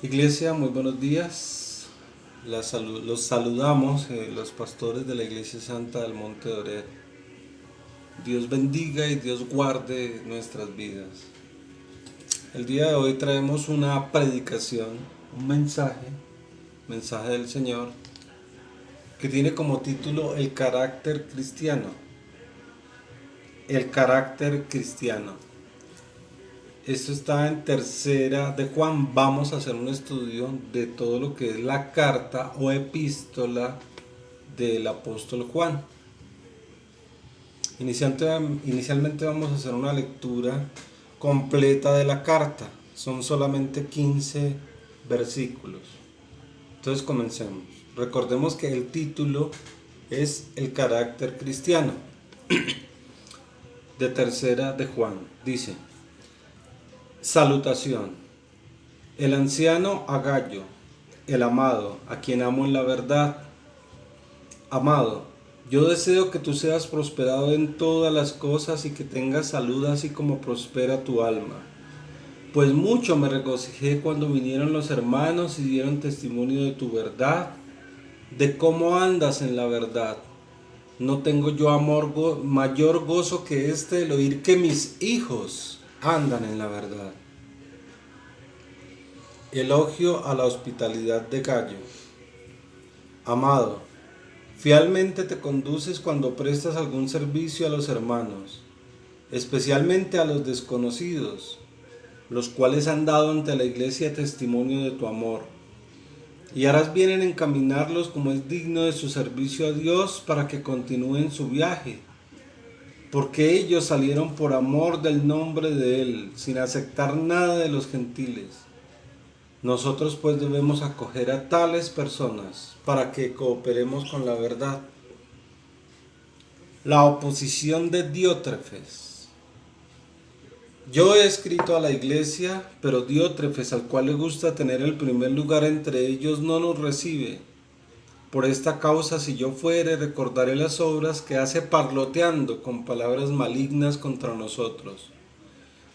Iglesia, muy buenos días. Los saludamos, los pastores de la Iglesia Santa del Monte de Ored. Dios bendiga y Dios guarde nuestras vidas. El día de hoy traemos una predicación, un mensaje del Señor, que tiene como título El carácter cristiano. El carácter cristiano. Esto está en Tercera de Juan. Vamos a hacer un estudio de todo lo que es la carta o epístola del apóstol Juan. Inicialmente vamos a hacer una lectura completa de la carta. Son solamente 15 versículos. Entonces comencemos. Recordemos que el título es El carácter cristiano. De Tercera de Juan. Dice: Salutación. El anciano Agallo, el amado, a quien amo en la verdad. Amado, yo deseo que tú seas prosperado en todas las cosas y que tengas salud así como prospera tu alma. Pues mucho me regocijé cuando vinieron los hermanos y dieron testimonio de tu verdad, de cómo andas en la verdad. No tengo yo mayor gozo que el oír que mis hijos andan en la verdad. Elogio a la hospitalidad de Gallo. Amado, fielmente te conduces cuando prestas algún servicio a los hermanos, especialmente a los desconocidos, los cuales han dado ante la iglesia testimonio de tu amor. Y harás bien en encaminarlos como es digno de su servicio a Dios para que continúen su viaje, porque ellos salieron por amor del nombre de Él, sin aceptar nada de los gentiles. Nosotros pues debemos acoger a tales personas para que cooperemos con la verdad. La oposición de Diótrefes. Yo he escrito a la iglesia, pero Diótrefes, al cual le gusta tener el primer lugar entre ellos, no nos recibe. Por esta causa, si yo fuere, recordaré las obras que hace parloteando con palabras malignas contra nosotros.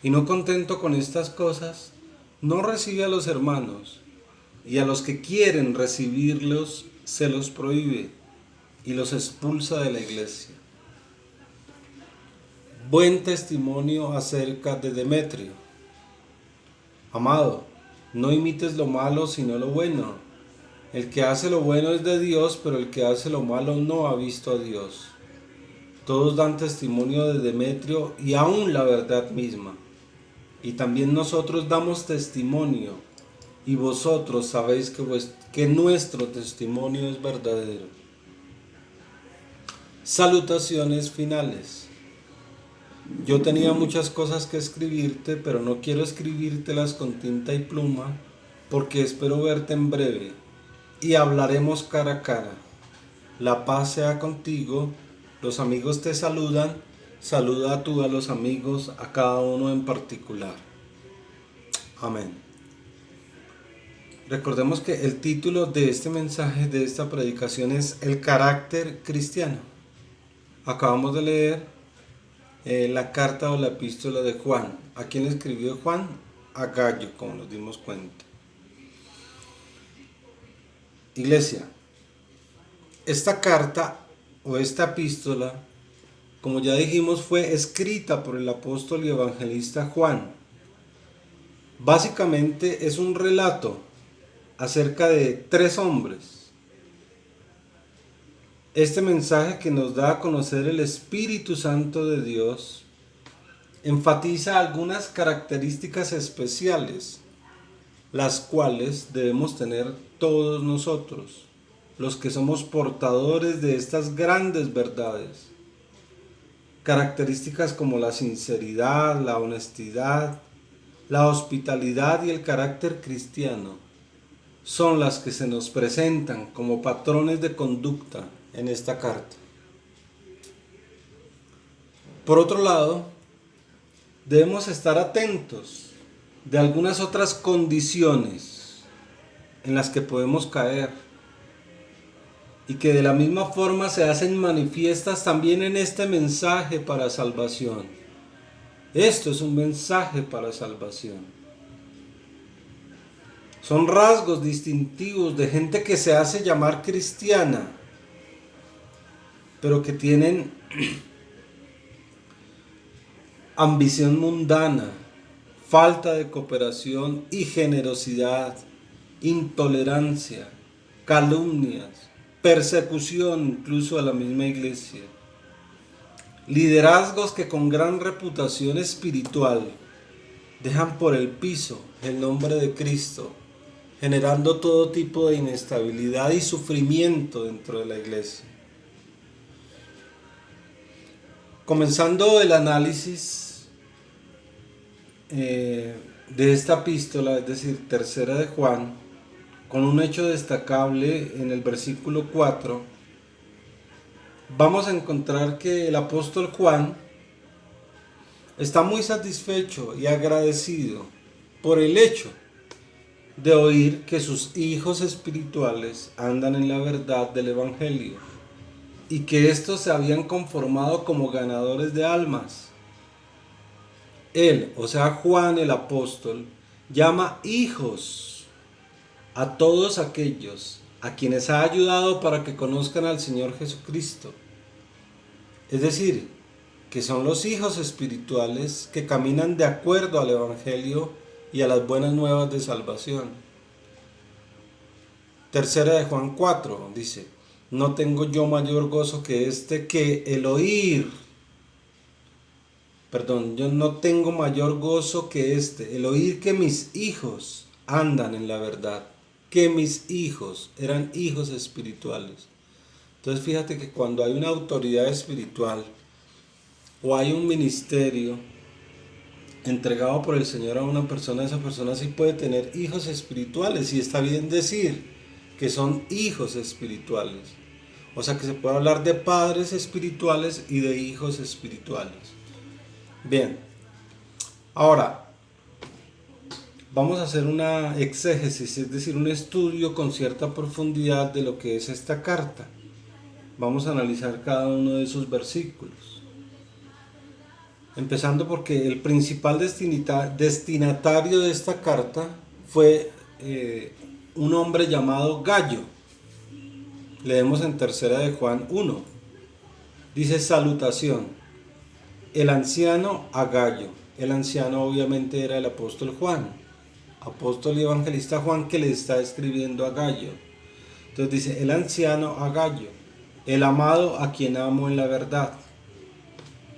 Y no contento con estas cosas, no recibe a los hermanos, y a los que quieren recibirlos se los prohíbe y los expulsa de la iglesia. Buen testimonio acerca de Demetrio. Amado, no imites lo malo sino lo bueno. El que hace lo bueno es de Dios, pero el que hace lo malo no ha visto a Dios. Todos dan testimonio de Demetrio y aún la verdad misma. Y también nosotros damos testimonio, y vosotros sabéis que nuestro testimonio es verdadero. Salutaciones finales. Yo tenía muchas cosas que escribirte, pero no quiero escribírtelas con tinta y pluma, porque espero verte en breve, y hablaremos cara a cara. La paz sea contigo, los amigos te saludan, saluda tú a los amigos, a cada uno en particular. Amén. Recordemos que el título de este mensaje, de esta predicación, es El carácter cristiano. Acabamos de leer la carta o la epístola de Juan. ¿A quién escribió Juan? A Gallo, como nos dimos cuenta. Iglesia, esta carta o esta epístola, como ya dijimos, fue escrita por el apóstol y evangelista Juan. Básicamente es un relato acerca de 3 hombres. Este mensaje que nos da a conocer el Espíritu Santo de Dios enfatiza algunas características especiales, las cuales debemos tener todos nosotros, los que somos portadores de estas grandes verdades. Características como la sinceridad, la honestidad, la hospitalidad y el carácter cristiano son las que se nos presentan como patrones de conducta en esta carta. Por otro lado, debemos estar atentos de algunas otras condiciones en las que podemos caer y que de la misma forma se hacen manifiestas también en este mensaje para salvación. Esto es un mensaje para salvación. Son rasgos distintivos de gente que se hace llamar cristiana, pero que tienen ambición mundana, falta de cooperación y generosidad, intolerancia, calumnias, persecución incluso a la misma iglesia. Liderazgos que con gran reputación espiritual dejan por el piso el nombre de Cristo, generando todo tipo de inestabilidad y sufrimiento dentro de la iglesia. Comenzando el análisis de esta epístola, es decir, tercera de Juan, con un hecho destacable en el versículo 4, vamos a encontrar que el apóstol Juan está muy satisfecho y agradecido por el hecho de oír que sus hijos espirituales andan en la verdad del Evangelio y que estos se habían conformado como ganadores de almas. Él, o sea Juan el apóstol, llama hijos a todos aquellos a quienes ha ayudado para que conozcan al Señor Jesucristo. Es decir, que son los hijos espirituales que caminan de acuerdo al Evangelio y a las buenas nuevas de salvación. Tercera de Juan 4 dice: no tengo yo mayor gozo que el oír. Yo no tengo mayor gozo que el oír que mis hijos andan en la verdad. Que mis hijos eran hijos espirituales. Entonces fíjate que cuando hay una autoridad espiritual o hay un ministerio entregado por el Señor a una persona, esa persona sí puede tener hijos espirituales, y está bien decir que son hijos espirituales. O sea que se puede hablar de padres espirituales y de hijos espirituales. Bien, ahora vamos a hacer una exégesis, es decir, un estudio con cierta profundidad de lo que es esta carta. Vamos a analizar cada uno de esos versículos. Empezando porque el principal destinatario de esta carta fue un hombre llamado Gallo. Leemos en tercera de Juan 1. Dice: salutación. El anciano a Gallo. El anciano obviamente era el apóstol Juan, apóstol y evangelista Juan, que le está escribiendo a Gallo. Entonces dice: el anciano a Gallo, el amado a quien amo en la verdad.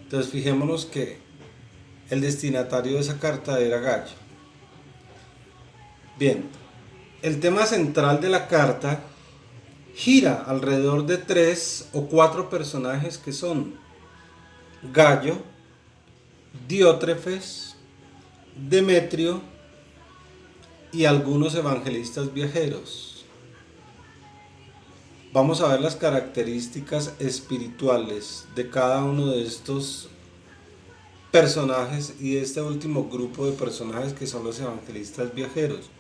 Entonces fijémonos que el destinatario de esa carta era Gallo. Bien, el tema central de la carta gira alrededor de 3 o 4 personajes que son Gallo, Diótrefes, Demetrio y algunos evangelistas viajeros. Vamos a ver las características espirituales de cada uno de estos personajes y de este último grupo de personajes que son los evangelistas viajeros,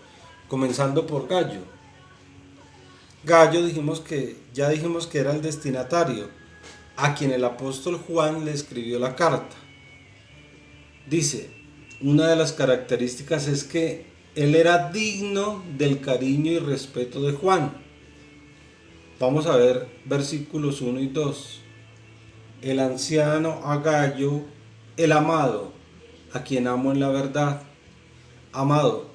comenzando por Gallo. Gallo ya dijimos que era el destinatario a quien el apóstol Juan le escribió la carta. Dice, una de las características es que él era digno del cariño y respeto de Juan. Vamos a ver versículos 1 y 2. El anciano a Gallo, el amado, a quien amo en la verdad. Amado,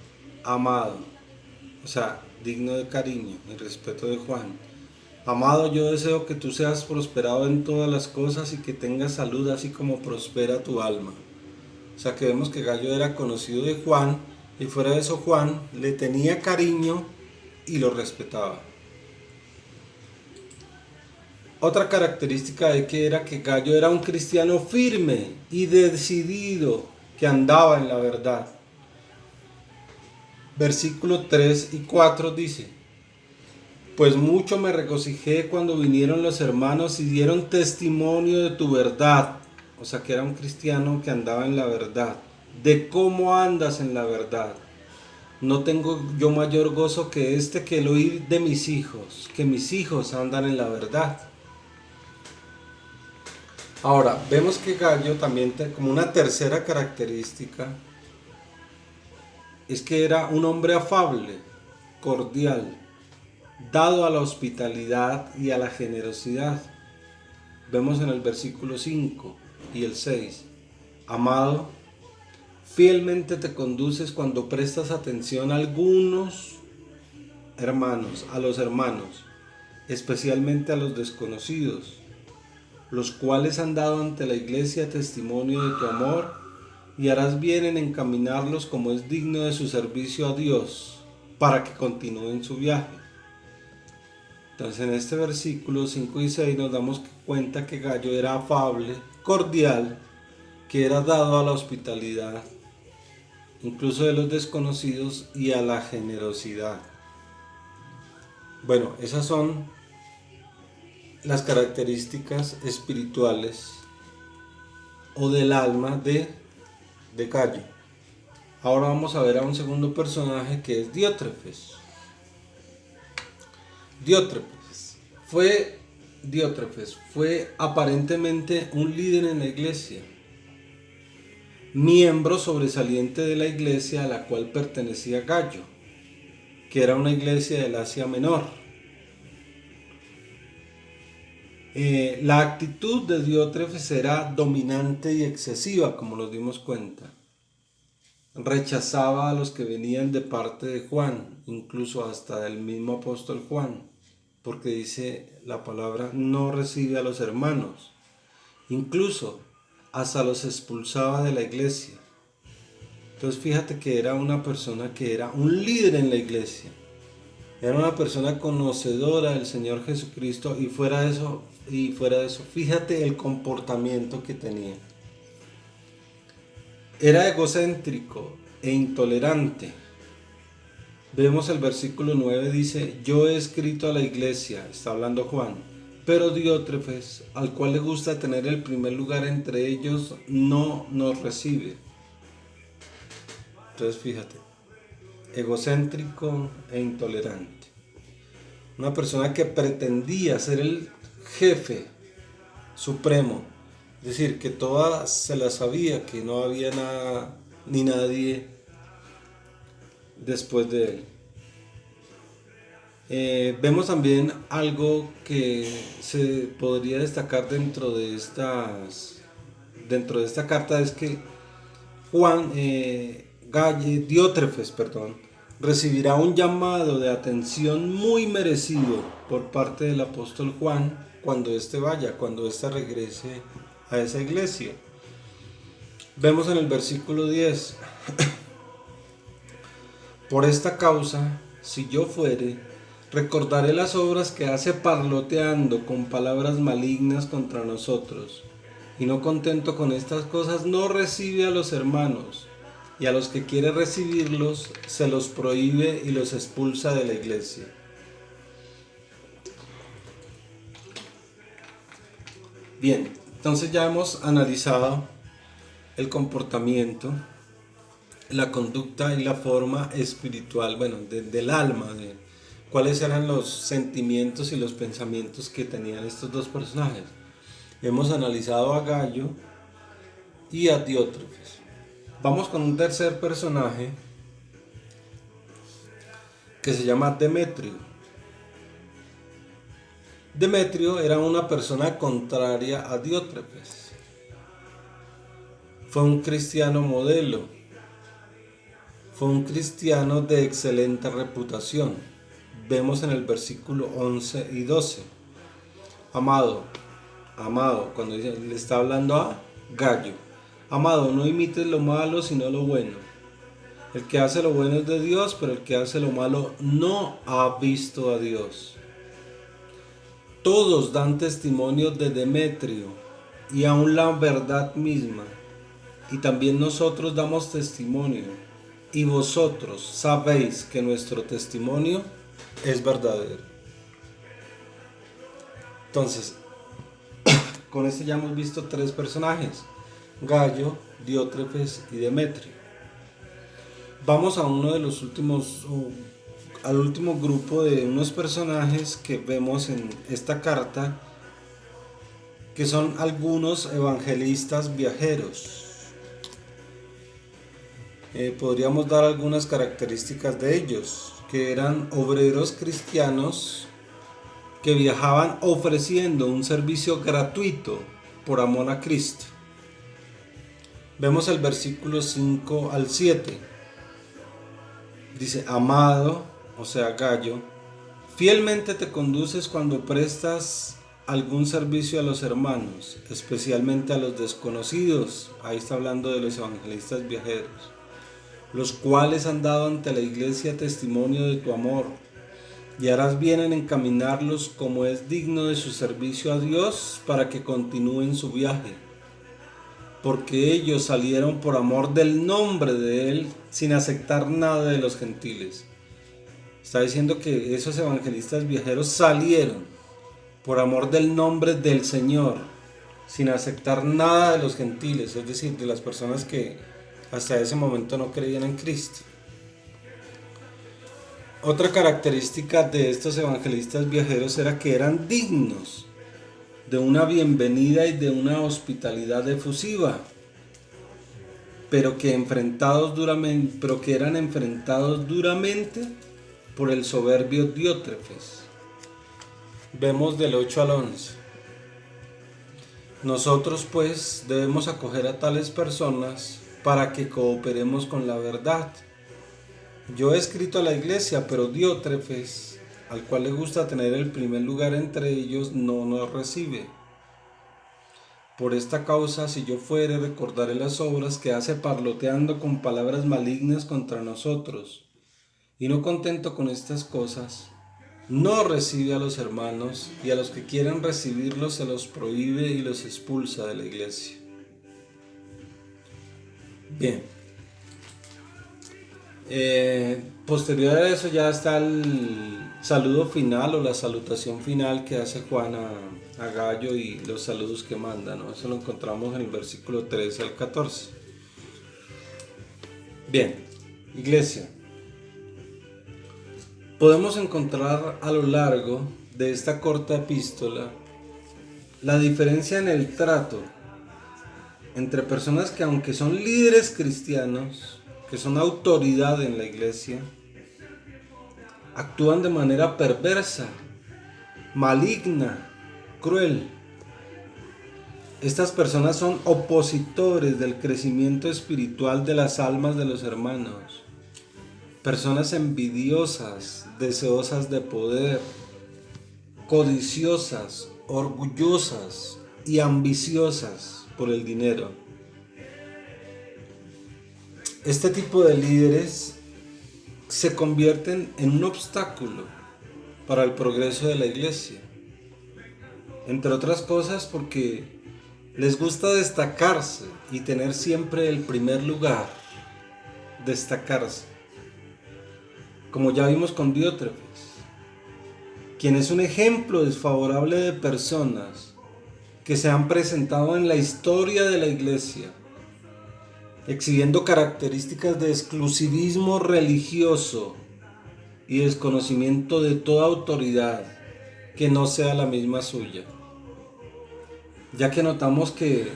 o sea, digno de cariño y respeto de Juan. Amado, yo deseo que tú seas prosperado en todas las cosas y que tengas salud así como prospera tu alma. O sea que vemos que Gallo era conocido de Juan, y fuera de eso Juan le tenía cariño y lo respetaba. Otra característica de que era que Gallo era un cristiano firme y decidido que andaba en la verdad. Versículos 3 y 4 dice: pues mucho me regocijé cuando vinieron los hermanos y dieron testimonio de tu verdad. O sea que era un cristiano que andaba en la verdad. De cómo andas en la verdad. No tengo yo mayor gozo que el oír de mis hijos, que mis hijos andan en la verdad. Ahora, vemos que Gallo también, como una tercera característica, es que era un hombre afable. cordial, dado a la hospitalidad y a la generosidad. Vemos en el versículo 5 y el 6. Amado, fielmente te conduces cuando prestas atención a algunos hermanos, a los hermanos, especialmente a los desconocidos, los cuales han dado ante la iglesia testimonio de tu amor, y harás bien en encaminarlos como es digno de su servicio a Dios, para que continúen su viaje. Entonces en este versículo 5 y 6 nos damos cuenta que Gayo era afable, cordial, que era dado a la hospitalidad, incluso de los desconocidos, y a la generosidad. Bueno, esas son las características espirituales o del alma de Gayo. Ahora vamos a ver a un segundo personaje que es Diótrefes. Diótrefes fue aparentemente un líder en la iglesia, miembro sobresaliente de la iglesia a la cual pertenecía Gayo, que era una iglesia del Asia Menor. La actitud de Diótrefes era dominante y excesiva, como nos dimos cuenta. Rechazaba a los que venían de parte de Juan, incluso hasta del mismo apóstol Juan, porque dice la palabra, no recibe a los hermanos. Incluso hasta los expulsaba de la iglesia. Entonces fíjate que era una persona que era un líder en la iglesia. Era una persona conocedora del Señor Jesucristo, y fuera de eso, fíjate el comportamiento que tenía. Era egocéntrico e intolerante. Vemos el versículo 9, dice, yo he escrito a la iglesia, está hablando Juan, pero Diótrefes, al cual le gusta tener el primer lugar entre ellos, no nos recibe. Entonces fíjate, egocéntrico e intolerante. Una persona que pretendía ser el jefe supremo, es decir, que toda se la sabía, que no había nada ni nadie después de él. Vemos también algo que se podría destacar dentro de esta carta, es que Diótrefes, recibirá un llamado de atención muy merecido por parte del apóstol Juan cuando éste regrese a esa iglesia. Vemos en el versículo 10, por esta causa, si yo fuere, recordaré las obras que hace parloteando con palabras malignas contra nosotros, y no contento con estas cosas, no recibe a los hermanos, y a los que quiere recibirlos se los prohíbe y los expulsa de la iglesia. Bien, entonces ya hemos analizado el comportamiento, la conducta y la forma espiritual, del alma, de cuáles eran los sentimientos y los pensamientos que tenían estos dos personajes. Hemos analizado a Gayo y a Diótrefes. Vamos con un tercer personaje que se llama Demetrio. Demetrio era una persona contraria a Diótrefes. Fue un cristiano modelo. Fue un cristiano de excelente reputación. Vemos en el versículo 11 y 12. Amado, cuando le está hablando a Gayo. Amado, no imites lo malo, sino lo bueno. El que hace lo bueno es de Dios, pero el que hace lo malo no ha visto a Dios. Todos dan testimonio de Demetrio, y aun la verdad misma. Y también nosotros damos testimonio, y vosotros sabéis que nuestro testimonio es verdadero. Entonces, con esto ya hemos visto tres personajes: Gayo, Diótrefes y Demetrio. Vamos a uno de los últimos, al último grupo de unos personajes que vemos en esta carta, que son algunos evangelistas viajeros. podríamos dar algunas características de ellos, que eran obreros cristianos que viajaban ofreciendo un servicio gratuito por amor a Cristo. Vemos el versículo 5 al 7. Dice: amado, o sea Gayo, fielmente te conduces cuando prestas algún servicio a los hermanos, especialmente a los desconocidos. Ahí está hablando de los evangelistas viajeros, los cuales han dado ante la iglesia testimonio de tu amor, y harás bien en encaminarlos como es digno de su servicio a Dios, para que continúen su viaje, porque ellos salieron por amor del nombre de Él, sin aceptar nada de los gentiles. Está diciendo que esos evangelistas viajeros salieron por amor del nombre del Señor, sin aceptar nada de los gentiles, es decir, de las personas que hasta ese momento no creían en Cristo. Otra característica de estos evangelistas viajeros era que eran dignos de una bienvenida y de una hospitalidad efusiva, pero que eran enfrentados duramente por el soberbio Diótrefes. Vemos del 8 al 11. Nosotros pues debemos acoger a tales personas para que cooperemos con la verdad. Yo he escrito a la iglesia, pero Diótrefes, al cual le gusta tener el primer lugar entre ellos, no nos recibe. Por esta causa, si yo fuere, recordaré las obras que hace parloteando con palabras malignas contra nosotros. Y no contento con estas cosas, no recibe a los hermanos, y a los que quieren recibirlos se los prohíbe y los expulsa de la iglesia. Bien. Posterior a eso ya está el saludo final o la salutación final que hace Juan a Gayo y los saludos que manda, ¿no? Eso lo encontramos en el versículo 13 al 14. Bien, iglesia. Podemos encontrar a lo largo de esta corta epístola la diferencia en el trato entre personas que, aunque son líderes cristianos, que son autoridad en la iglesia, actúan de manera perversa, maligna, cruel. Estas personas son opositores del crecimiento espiritual de las almas de los hermanos, personas envidiosas, deseosas de poder, codiciosas, orgullosas y ambiciosas por el dinero. Este tipo de líderes se convierten en un obstáculo para el progreso de la iglesia, entre otras cosas porque les gusta destacarse y tener siempre el primer lugar, destacarse, como ya vimos con Diótrefes, quien es un ejemplo desfavorable de personas que se han presentado en la historia de la iglesia, exhibiendo características de exclusivismo religioso y desconocimiento de toda autoridad que no sea la misma suya. Ya que notamos que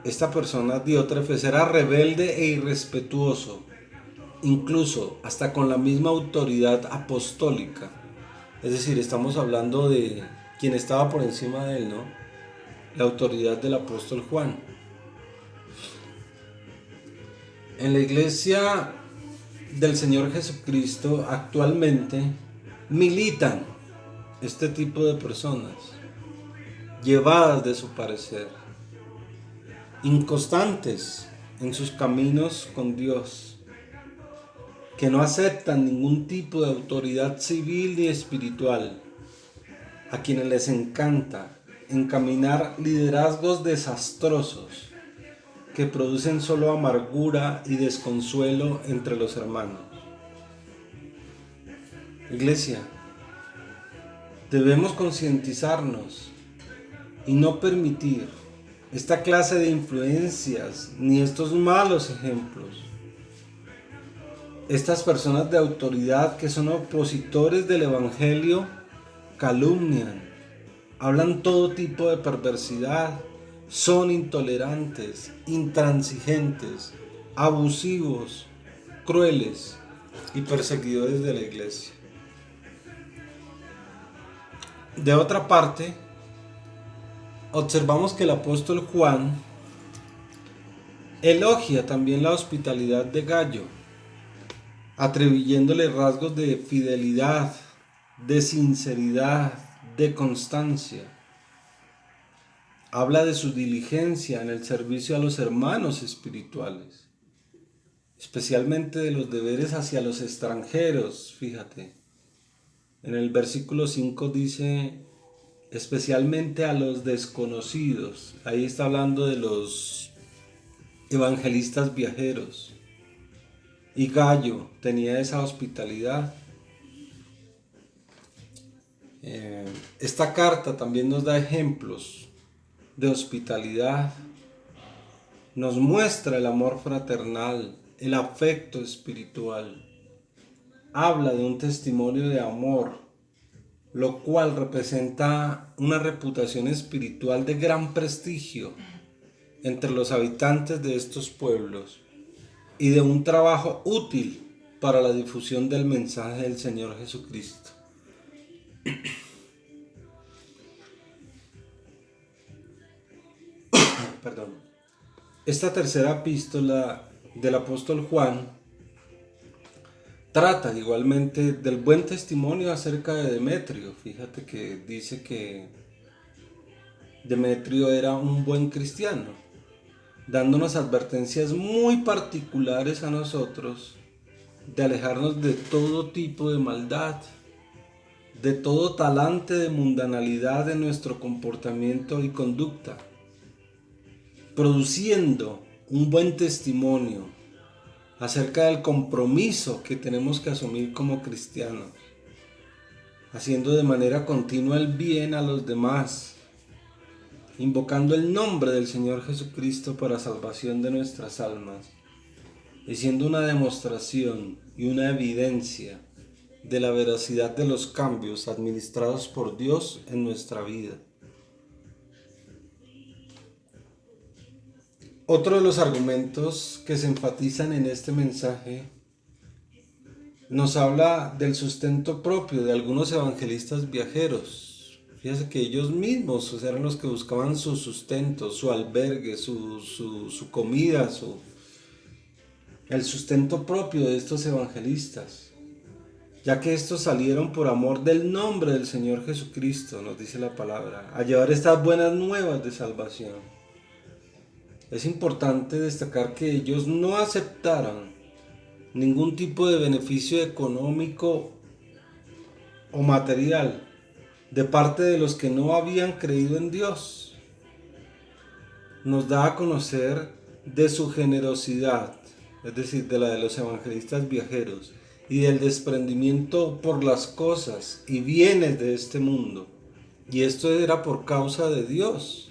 esta persona, Diótrefes, era rebelde e irrespetuoso, incluso hasta con la misma autoridad apostólica. Es decir, estamos hablando de quien estaba por encima de él, ¿no? La autoridad del apóstol Juan. En la iglesia del Señor Jesucristo actualmente militan este tipo de personas, llevadas de su parecer, inconstantes en sus caminos con Dios, que no aceptan ningún tipo de autoridad civil ni espiritual, a quienes les encanta encaminar liderazgos desastrosos que producen solo amargura y desconsuelo entre los hermanos. Iglesia, debemos concientizarnos y no permitir esta clase de influencias ni estos malos ejemplos. Estas personas de autoridad que son opositores del evangelio calumnian, hablan todo tipo de perversidad, son intolerantes, intransigentes, abusivos, crueles y perseguidores de la iglesia. De otra parte, observamos que el apóstol Juan elogia también la hospitalidad de Gayo, atribuyéndole rasgos de fidelidad, de sinceridad, de constancia. Habla de su diligencia en el servicio a los hermanos espirituales, especialmente de los deberes hacia los extranjeros. Fíjate, en el versículo 5 dice, especialmente a los desconocidos. Ahí está hablando de los evangelistas viajeros. Y Gayo tenía esa hospitalidad. Esta carta también nos da ejemplos de hospitalidad. Nos muestra el amor fraternal, el afecto espiritual. Habla de un testimonio de amor, lo cual representa una reputación espiritual de gran prestigio entre los habitantes de estos pueblos y de un trabajo útil para la difusión del mensaje del Señor Jesucristo. Perdón. Esta tercera epístola del apóstol Juan trata igualmente del buen testimonio acerca de Demetrio. Fíjate que dice que Demetrio era un buen cristiano, dándonos advertencias muy particulares a nosotros de alejarnos de todo tipo de maldad, de todo talante de mundanalidad en nuestro comportamiento y conducta, produciendo un buen testimonio acerca del compromiso que tenemos que asumir como cristianos, haciendo de manera continua el bien a los demás, invocando el nombre del Señor Jesucristo para salvación de nuestras almas, y siendo una demostración y una evidencia de la veracidad de los cambios administrados por Dios en nuestra vida. Otro de los argumentos que se enfatizan en este mensaje nos habla del sustento propio de algunos evangelistas viajeros. Fíjense que ellos mismos eran los que buscaban su sustento, su albergue, su comida, el sustento propio de estos evangelistas, ya que estos salieron por amor del nombre del Señor Jesucristo, nos dice la palabra, a llevar estas buenas nuevas de salvación. Es importante destacar que ellos no aceptaron ningún tipo de beneficio económico o material de parte de los que no habían creído en Dios. Nos da a conocer de su generosidad, es decir, de la de los evangelistas viajeros, y del desprendimiento por las cosas y bienes de este mundo. Y esto era por causa de Dios,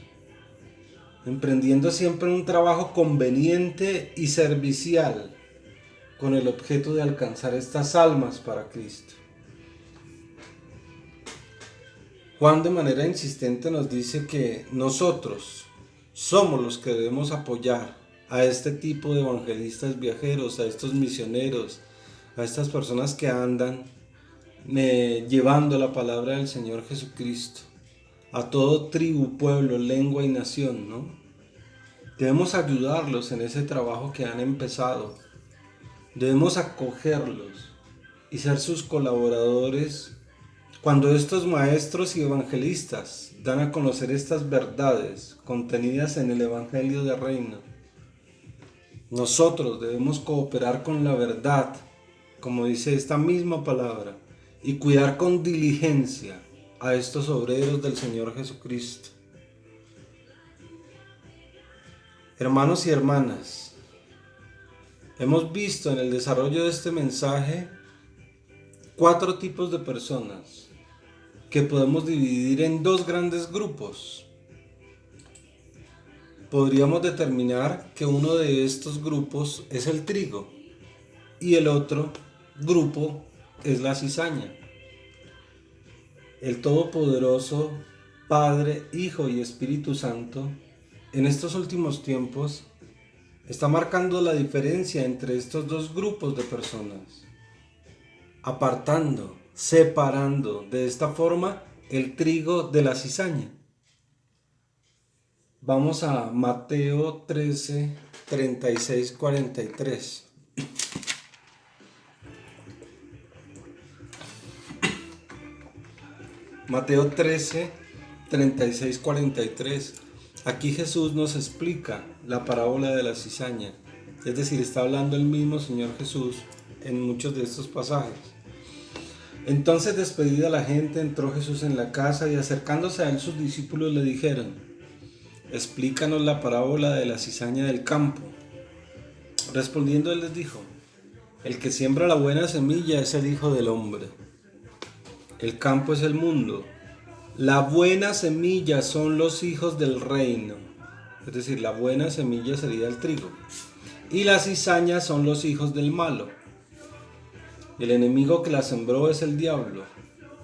emprendiendo siempre un trabajo conveniente y servicial con el objeto de alcanzar estas almas para Cristo. Juan de manera insistente nos dice que nosotros somos los que debemos apoyar a este tipo de evangelistas viajeros, a estos misioneros, a estas personas que andan llevando la palabra del Señor Jesucristo a todo tribu, pueblo, lengua y nación, ¿no? Debemos ayudarlos en ese trabajo que han empezado. Debemos acogerlos y ser sus colaboradores cuando estos maestros y evangelistas dan a conocer estas verdades contenidas en el Evangelio del Reino. Nosotros debemos cooperar con la verdad, como dice esta misma palabra, y cuidar con diligencia a estos obreros del Señor Jesucristo. Hermanos y hermanas, hemos visto en el desarrollo de este mensaje 4 tipos de personas que podemos dividir en 2 grandes grupos. Podríamos determinar que uno de estos grupos es el trigo y el otro grupo es la cizaña. El Todopoderoso, Padre, Hijo y Espíritu Santo, en estos últimos tiempos Está marcando la diferencia entre estos dos grupos de personas, apartando, separando de esta forma el trigo de la cizaña. Vamos a Mateo 13, 36, 43. Mateo 13, 36, 43. Aquí Jesús nos explica la parábola de la cizaña. Es decir, está hablando el mismo Señor Jesús en muchos de estos pasajes. Entonces, despedida la gente, entró Jesús en la casa y acercándose a él sus discípulos le dijeron: explícanos la parábola de la cizaña del campo. Respondiendo él les dijo: el que siembra la buena semilla es el Hijo del Hombre. El campo es el mundo. La buena semilla son los hijos del reino. Es decir, la buena semilla sería el trigo. Y las cizañas son los hijos del malo. El enemigo que la sembró es el diablo.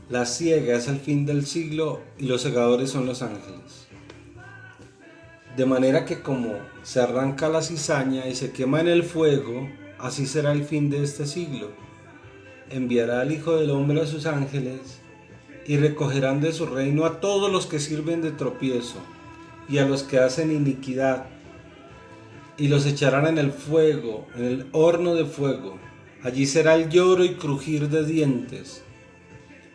La siega es el fin del siglo y los segadores son los ángeles. De manera que como se arranca la cizaña y se quema en el fuego, así será el fin de este siglo. Enviará al Hijo del Hombre a sus ángeles y recogerán de su reino a todos los que sirven de tropiezo y a los que hacen iniquidad, y los echarán en el fuego, en el horno de fuego. Allí será el lloro y crujir de dientes.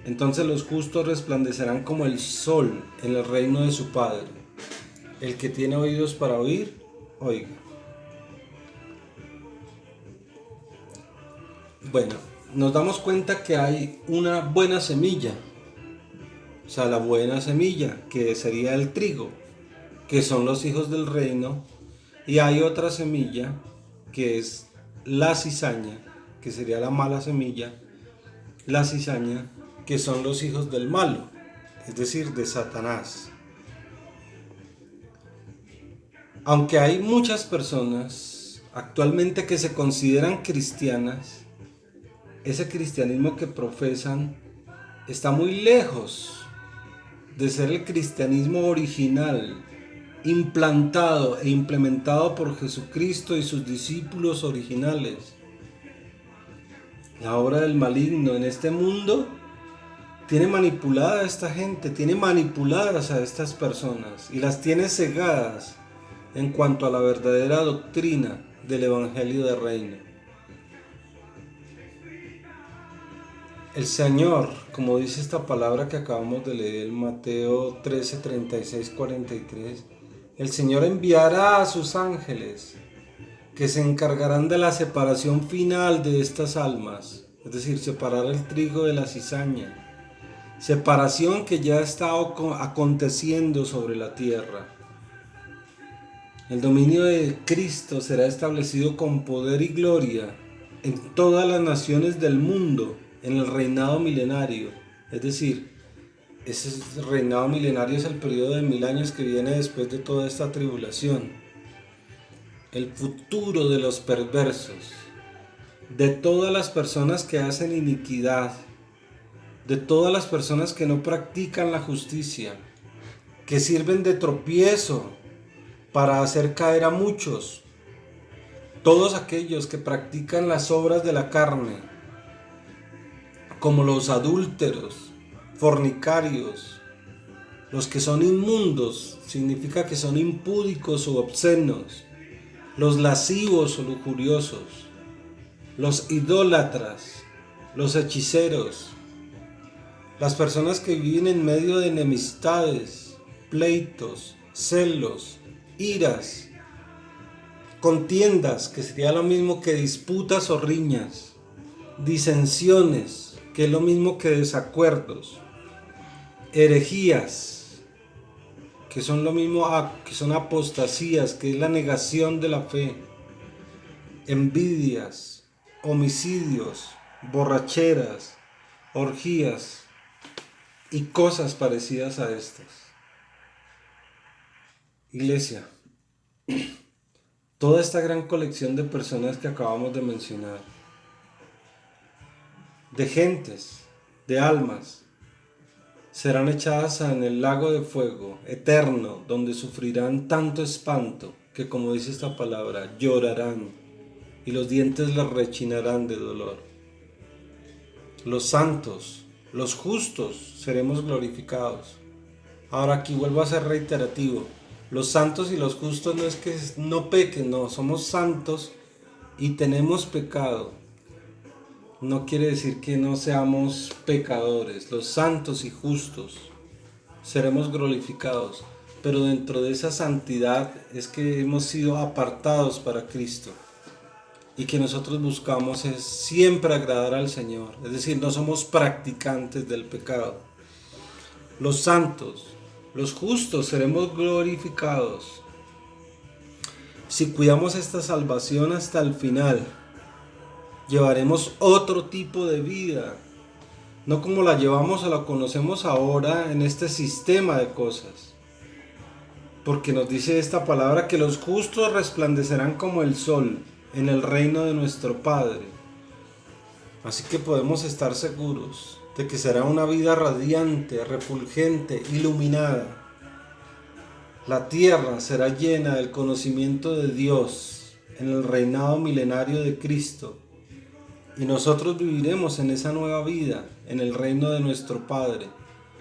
Entonces los justos resplandecerán como el sol en el reino de su Padre. El que tiene oídos para oír, oiga. Bueno, nos damos cuenta que hay una buena semilla. O sea, la buena semilla, que sería el trigo, que son los hijos del reino. Y hay otra semilla, que es la cizaña, que sería la mala semilla. La cizaña, que son los hijos del malo, es decir, de Satanás. Aunque hay muchas personas actualmente que se consideran cristianas, ese cristianismo que profesan está muy lejos de ser el cristianismo original, implantado e implementado por Jesucristo y sus discípulos originales. La obra del maligno en este mundo tiene manipulada a esta gente, tiene manipuladas a estas personas y las tiene cegadas en cuanto a la verdadera doctrina del Evangelio del Reino. El Señor, como dice esta palabra que acabamos de leer, Mateo 13, 36, 43, el Señor enviará a sus ángeles que se encargarán de la separación final de estas almas, es decir, separar el trigo de la cizaña, separación que ya está aconteciendo sobre la tierra. El dominio de Cristo será establecido con poder y gloria en todas las naciones del mundo, en el reinado milenario. Es decir, ese reinado milenario es el periodo de 1000 años que viene después de toda esta tribulación. El futuro de los perversos, de todas las personas que hacen iniquidad, de todas las personas que no practican la justicia, que sirven de tropiezo para hacer caer a muchos. Todos aquellos que practican las obras de la carne, como los adúlteros, fornicarios, los que son inmundos, significa que son impúdicos o obscenos, los lascivos o lujuriosos, los idólatras, los hechiceros, las personas que viven en medio de enemistades, pleitos, celos, iras, contiendas, que sería lo mismo que disputas o riñas, disensiones, que es lo mismo que desacuerdos, herejías, que son lo mismo que son apostasías, que es la negación de la fe, envidias, homicidios, borracheras, orgías y cosas parecidas a estas. Iglesia, toda esta gran colección de personas que acabamos de mencionar, de gentes, de almas, serán echadas en el lago de fuego eterno, donde sufrirán tanto espanto que, como dice esta palabra, llorarán y los dientes les rechinarán de dolor. Los santos, los justos, seremos glorificados. Ahora aquí vuelvo a ser reiterativo. Los santos y los justos no es que no pequen, no, somos santos y tenemos pecado. No quiere decir que no seamos pecadores. Los santos y justos seremos glorificados, pero dentro de esa santidad es que hemos sido apartados para Cristo y que nosotros buscamos es siempre agradar al Señor, es decir, no somos practicantes del pecado. Los santos, los justos seremos glorificados si cuidamos esta salvación hasta el final. Llevaremos otro tipo de vida, no como la llevamos o la conocemos ahora en este sistema de cosas. Porque nos dice esta palabra que los justos resplandecerán como el sol en el reino de nuestro Padre. Así que podemos estar seguros de que será una vida radiante, refulgente, iluminada. La tierra será llena del conocimiento de Dios en el reinado milenario de Cristo. Y nosotros viviremos en esa nueva vida, en el reino de nuestro Padre,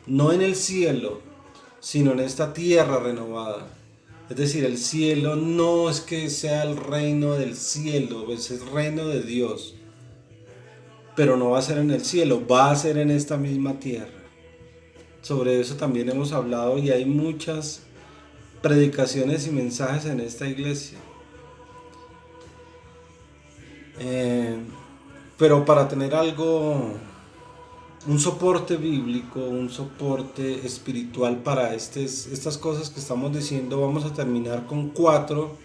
no en el cielo, sino en esta tierra renovada. Es decir, el cielo no es que sea el reino del cielo, es el reino de Dios, pero no va a ser en el cielo, va a ser en esta misma tierra. Sobre eso también hemos hablado y hay muchas predicaciones y mensajes en esta iglesia. Pero para tener algo, un soporte bíblico, un soporte espiritual para estas cosas que estamos diciendo, vamos a terminar con cuatro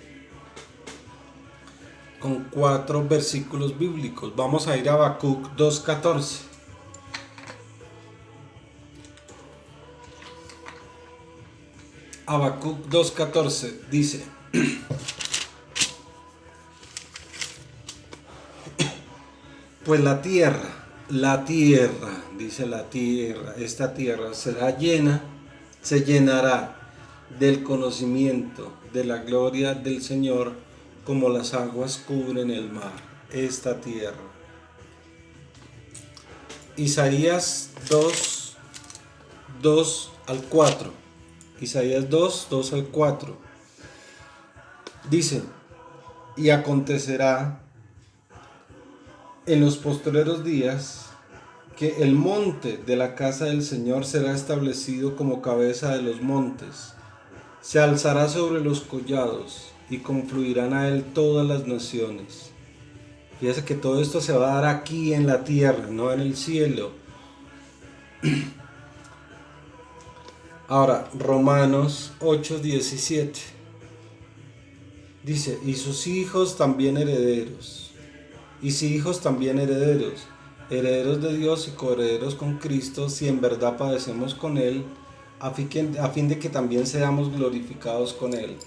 versículos bíblicos. Vamos a ir a Habacuc 2:14. Habacuc 2:14 dice: pues la tierra, dice la tierra, esta tierra será llena, se llenará del conocimiento de la gloria del Señor, como las aguas cubren el mar, esta tierra. Isaías 2 al 4. Isaías 2 al 4. Dice: y acontecerá en los postreros días que el monte de la casa del Señor será establecido como cabeza de los montes. Se alzará sobre los collados y confluirán a él todas las naciones. Fíjese que todo esto se va a dar aquí en la tierra, no en el cielo. Ahora, Romanos 8:17 dice: y sus hijos también herederos. Y si hijos también herederos, herederos de Dios y coherederos con Cristo, si en verdad padecemos con Él, a fin de que también seamos glorificados con Él.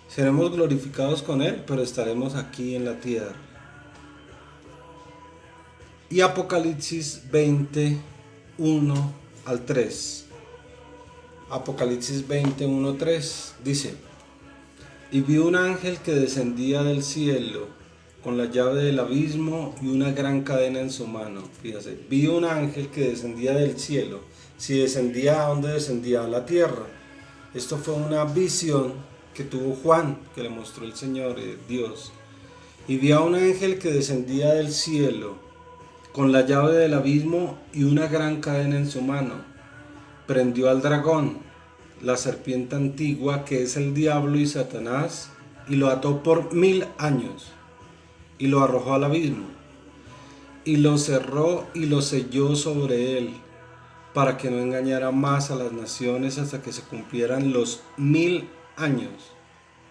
Seremos glorificados con Él, pero estaremos aquí en la tierra. Y Apocalipsis 20:1 al 3. Apocalipsis 20:1-3 dice: y vi un ángel que descendía del cielo con la llave del abismo y una gran cadena en su mano. Fíjate, vi un ángel que descendía del cielo. Si descendía, ¿a dónde descendía? A la tierra. Esto fue una visión que tuvo Juan, que le mostró el Señor, Dios. Y vi a un ángel que descendía del cielo con la llave del abismo y una gran cadena en su mano. Prendió al dragón, la serpiente antigua, que es el diablo y Satanás, y lo ató por 1000 años. Y lo arrojó al abismo, y lo cerró y lo selló sobre él, para que no engañara más a las naciones hasta que se cumplieran los 1000 años.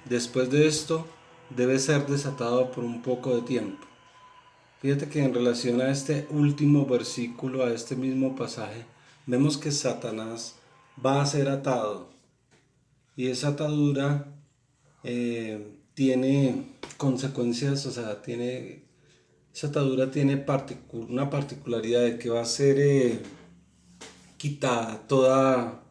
Después de esto, debe ser desatado por un poco de tiempo. Fíjate que en relación a este último versículo, a este mismo pasaje, vemos que Satanás va a ser atado, y esa atadura tiene consecuencias, o sea, esa atadura tiene una particularidad de que va a ser quitada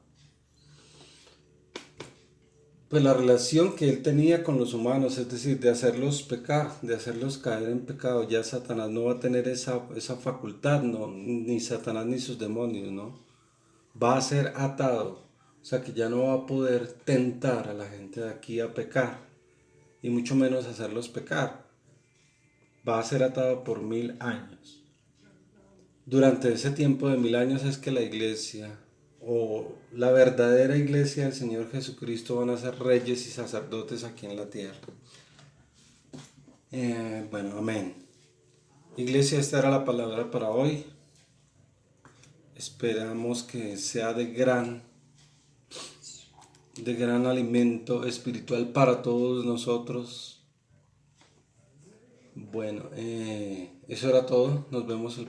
pues la relación que él tenía con los humanos, es decir, de hacerlos pecar, de hacerlos caer en pecado. Ya Satanás no va a tener esa facultad, no, ni Satanás ni sus demonios, ¿no? Va a ser atado, o sea que ya no va a poder tentar a la gente de aquí a pecar, y mucho menos hacerlos pecar. Va a ser atado por 1000 años. Durante ese tiempo de 1000 años es que la iglesia o la verdadera iglesia del Señor Jesucristo van a ser reyes y sacerdotes aquí en la tierra. Bueno, amén. Iglesia, esta era la palabra para hoy. Esperamos que sea de gran alimento espiritual para todos nosotros. Bueno, eso era todo. Nos vemos en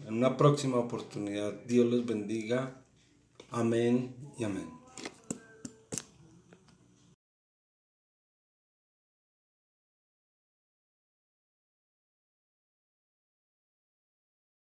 una próxima oportunidad. Dios los bendiga. Amén y amén.